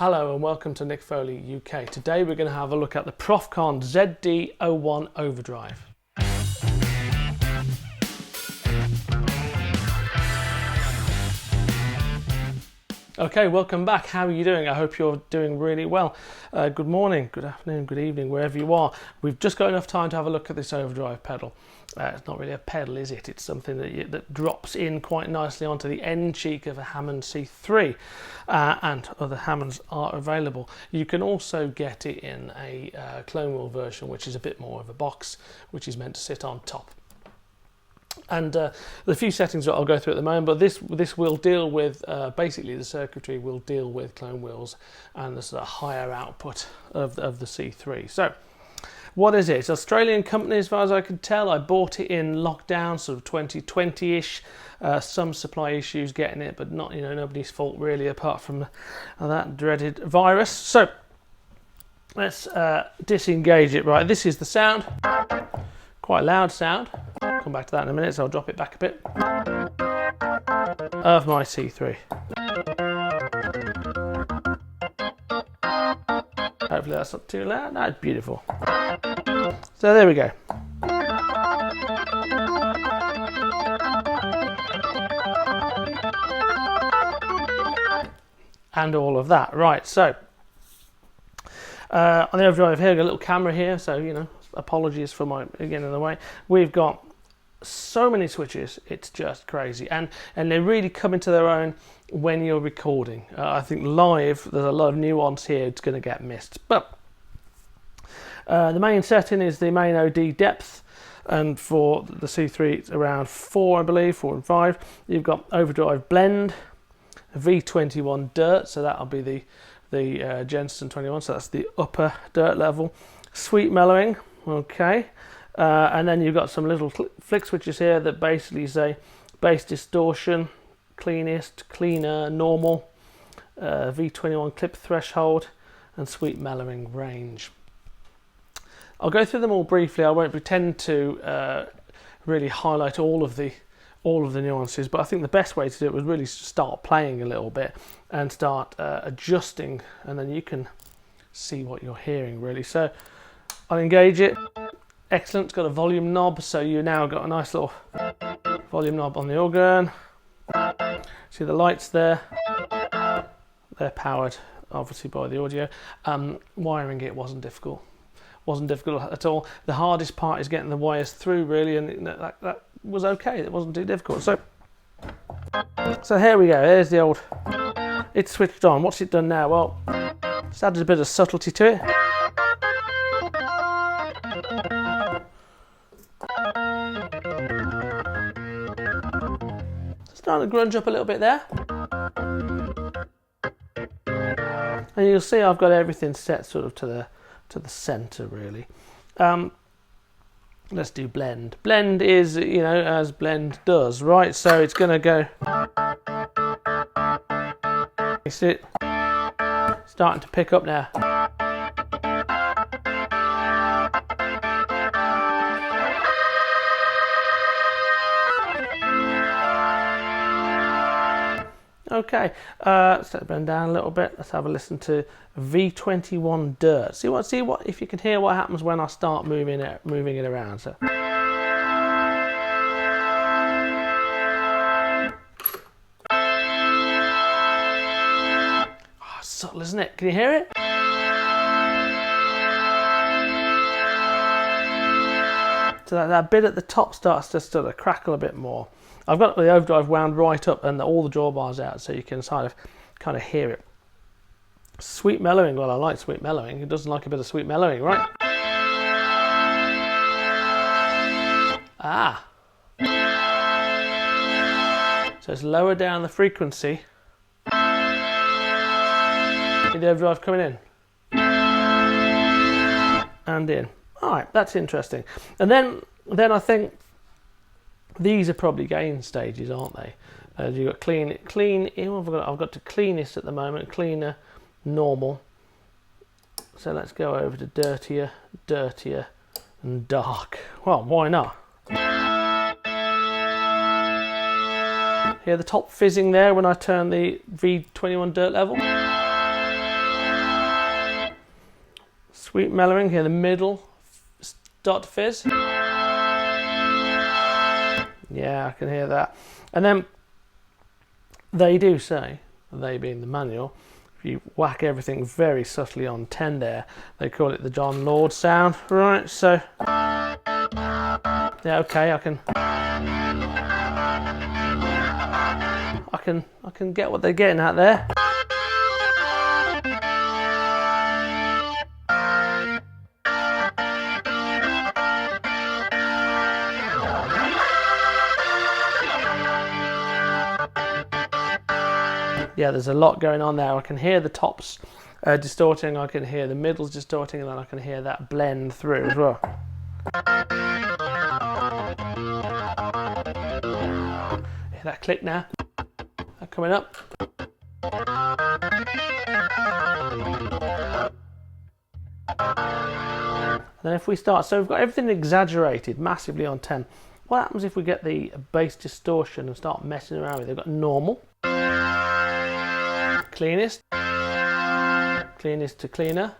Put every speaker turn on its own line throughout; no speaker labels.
Hello and welcome to Nick Foley UK. Today we're going to have a look at the Profkon ZD-1 Overdrive. Okay, welcome back. How are you doing? I hope you're doing really well. Good morning, good afternoon, good evening, wherever you are. We've just got enough time to have a look at this overdrive pedal. It's not really a pedal, is it? It's something that drops in quite nicely onto the end cheek of a Hammond C3, and other Hammonds are available. You can also get it in a clone wheel version, which is a bit more of a box, which is meant to sit on top. And there's a few settings that I'll go through at the moment, but this will deal with, basically the circuitry will deal with clone wheels and the sort of higher output of the C3. So, what is it? It's an Australian company as far as I can tell. I bought it in lockdown, sort of 2020-ish. Some supply issues getting it, but not, nobody's fault really, apart from that dreaded virus. So, let's disengage it. Right, this is the sound. Quite a loud sound. I'll come back to that in a minute, so I'll drop it back a bit. Of my C3. Hopefully that's not too loud. That's beautiful. So there we go. And all of that. Right, so on the overdrive here, I've got a little camera here, so apologies for my getting in the way. We've got so many switches, it's just crazy, and they really come into their own when you're recording. I think live there's a lot of nuance here, it's going to get missed, but the main setting is the main OD depth, and for the C3 it's around 4, I believe, 4 and 5. You've got overdrive blend, V21 dirt, so that'll be the Jensen 21, so that's the upper dirt level. Sweet mellowing, okay, and then you've got some little flick switches here that basically say bass distortion, cleanest, cleaner, normal, V21 clip threshold, and sweet mellowing range. I'll go through them all briefly. I won't pretend to really highlight all of the nuances, but I think the best way to do it was really start playing a little bit and start adjusting, and then you can see what you're hearing really. So I'll engage it. Excellent, it's got a volume knob, so you now got a nice little volume knob on the organ. See the lights there? They're powered obviously by the audio. Wiring it wasn't difficult. Wasn't difficult at all. The hardest part is getting the wires through really, and that was okay. It wasn't too difficult. So here we go. There's the old. It's switched on. What's it done now? Well, it's added a bit of subtlety to it. Starting to grunge up a little bit there, and you'll see I've got everything set sort of to the center really. Let's do blend. Blend is, as blend does, right? So it's going to go. You see it starting to pick up now. Okay, let's let the blend down a little bit. Let's have a listen to V21 dirt. See what if you can hear what happens when I start moving it around. So. Oh, subtle, isn't it? Can you hear it? So that bit at the top starts to sort of crackle a bit more. I've got the overdrive wound right up and all the drawbars out, so you can kind of hear it. Sweet mellowing. Well, I like sweet mellowing. Who doesn't like a bit of sweet mellowing, right? Ah. So it's lower down the frequency. See the overdrive coming in and in. All right, that's interesting. And then I think. These are probably gain stages, aren't they? You've got clean. I've got to cleanest at the moment. Cleaner, normal. So let's go over to dirtier, and dark. Well, why not? Hear the top fizzing there when I turn the V21 dirt level? Sweet mellowing here, the middle start to fizz. Yeah, I can hear that. And then they do say, they being the manual, if you whack everything very subtly on 10 there, they call it the John Lord sound. Right, so yeah, okay, I can get what they're getting at there. Yeah, there's a lot going on there. I can hear the tops distorting, I can hear the middles distorting, and then I can hear that blend through as well. Hear that click now? That coming up. And then if we start, so we've got everything exaggerated massively on 10. What happens if we get the bass distortion and start messing around with it? We've got normal, cleanest, cleanest to cleaner.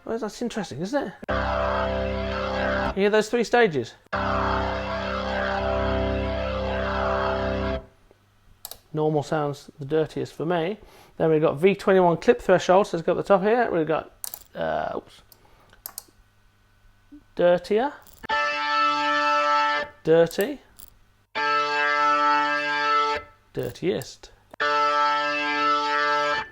Well, that's interesting, isn't it? You hear those three stages? Normal sounds the dirtiest for me. Then we've got V21 clip threshold, so let's go up the top here. We've got dirtier, dirty, dirtiest.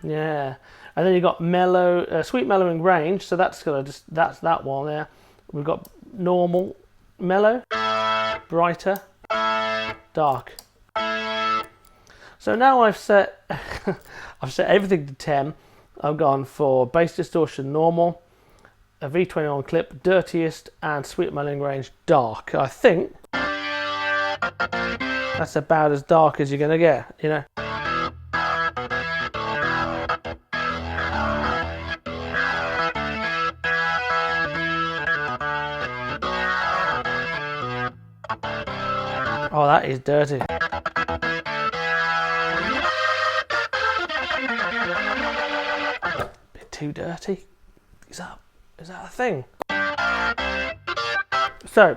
Yeah, and then you've got mellow, sweet mellowing range. So that's that's that one there. We've got normal, mellow, brighter, dark. So now I've set I've set everything to 10. I've gone for bass distortion normal, a V21 clip dirtiest, and sweet mellowing range dark. I think that's about as dark as you're gonna get, you know. Oh, that is dirty. Bit too dirty. Is that a thing? So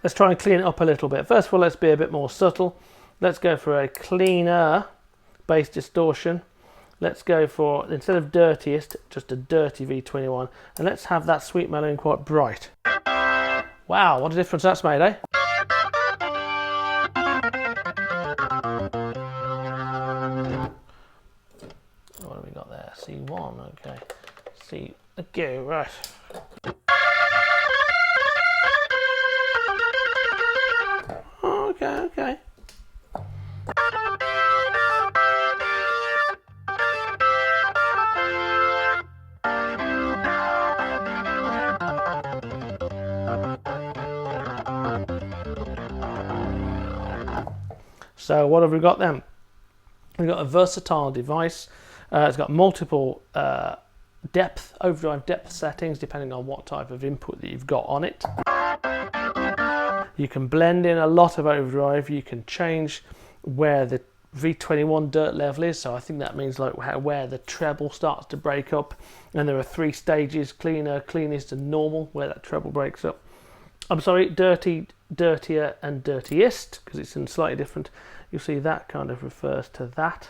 let's try and clean it up a little bit. First of all, let's be a bit more subtle. Let's go for a cleaner bass distortion. Let's go for, instead of dirtiest, just a dirty V21, and let's have that sweet mellowing quite bright. Wow, what a difference that's made, eh? What have we got there? C1, okay. C, okay, right. Okay, okay. So what have we got then? We've got a versatile device. It's got multiple overdrive depth settings depending on what type of input that you've got on it. You can blend in a lot of overdrive. You can change where the V21 dirt level is, so I think that means like where the treble starts to break up, and there are 3 stages: cleaner, cleanest, and normal, where that treble breaks up. I'm sorry, dirty, dirtier, and dirtiest, because it's in slightly different. You'll see that kind of refers to that,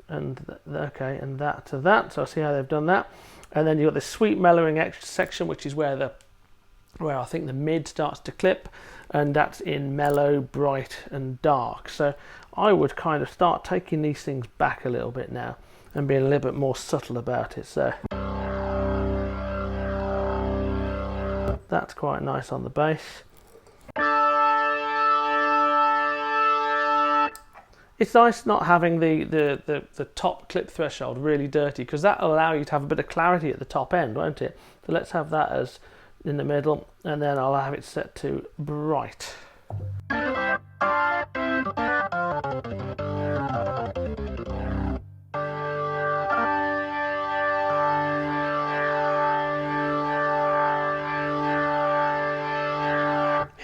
and okay, and that to that. So I see how they've done that. And then you've got the sweet mellowing extra section, which is where I think the mid starts to clip, and that's in mellow, bright, and dark. So I would kind of start taking these things back a little bit now and being a little bit more subtle about it. So that's quite nice on the bass. It's nice not having the top clip threshold really dirty, because that'll allow you to have a bit of clarity at the top end, won't it? So let's have that as in the middle, and then I'll have it set to bright. Yeah,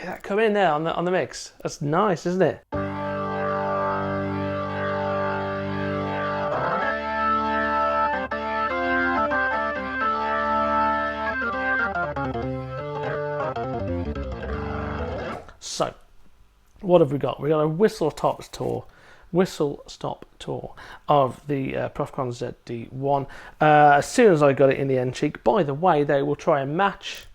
that come in there on the mix. That's nice, isn't it? So what have we got? We got a whistle stop tour of the Profkon ZD-1. As soon as I got it in the end cheek, by the way, they will try and match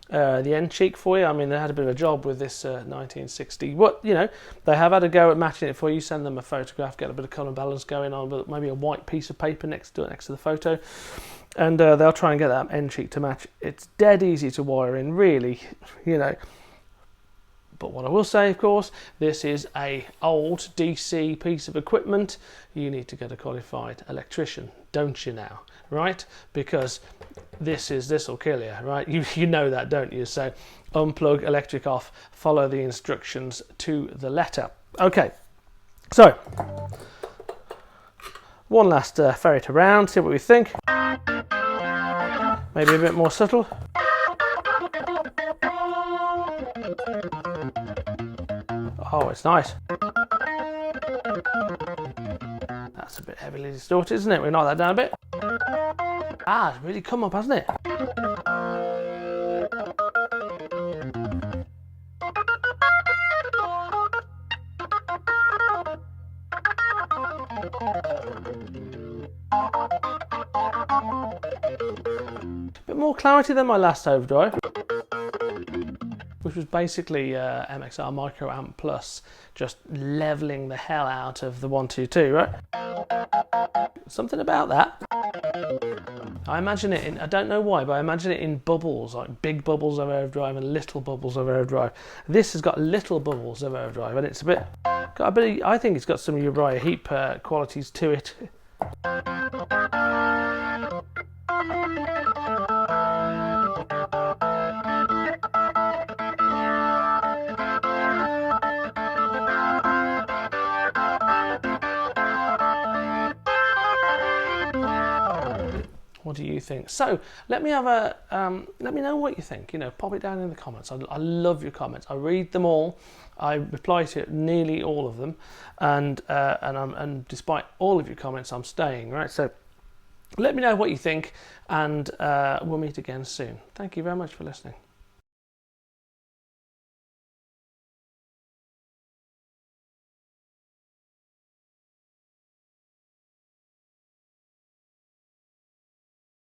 the end cheek for you. I mean, they had a bit of a job with this 1960. What, you know, they have had a go at matching it for you. Send them a photograph, get a bit of colour balance going on, but maybe a white piece of paper next to the photo, and they'll try and get that end cheek to match. It's dead easy to wire in, really, you know. But what I will say, of course, this is a old DC piece of equipment. You need to get a qualified electrician, don't you now, right? Because this will kill you, right? You know that, don't you? So unplug, electric off, follow the instructions to the letter. Okay, so one last ferret around, see what we think. Maybe a bit more subtle. Oh, it's nice. That's a bit heavily distorted, isn't it? We knock that down a bit. Ah, it's really come up, hasn't it? Bit more clarity than my last Overdrive, which was basically MXR Micro Amp Plus, just leveling the hell out of the 122, right? Something about that. I imagine it in, I don't know why, but I imagine it in bubbles, like big bubbles of Overdrive and little bubbles of Overdrive. This has got little bubbles of Overdrive, and it's I think it's got some Uriah Heep qualities to it. What do you think? So let me have let me know what you think. You know, pop it down in the comments. I love your comments. I read them all. I reply to nearly all of them, and despite all of your comments, I'm staying, right? So let me know what you think, and we'll meet again soon. Thank you very much for listening.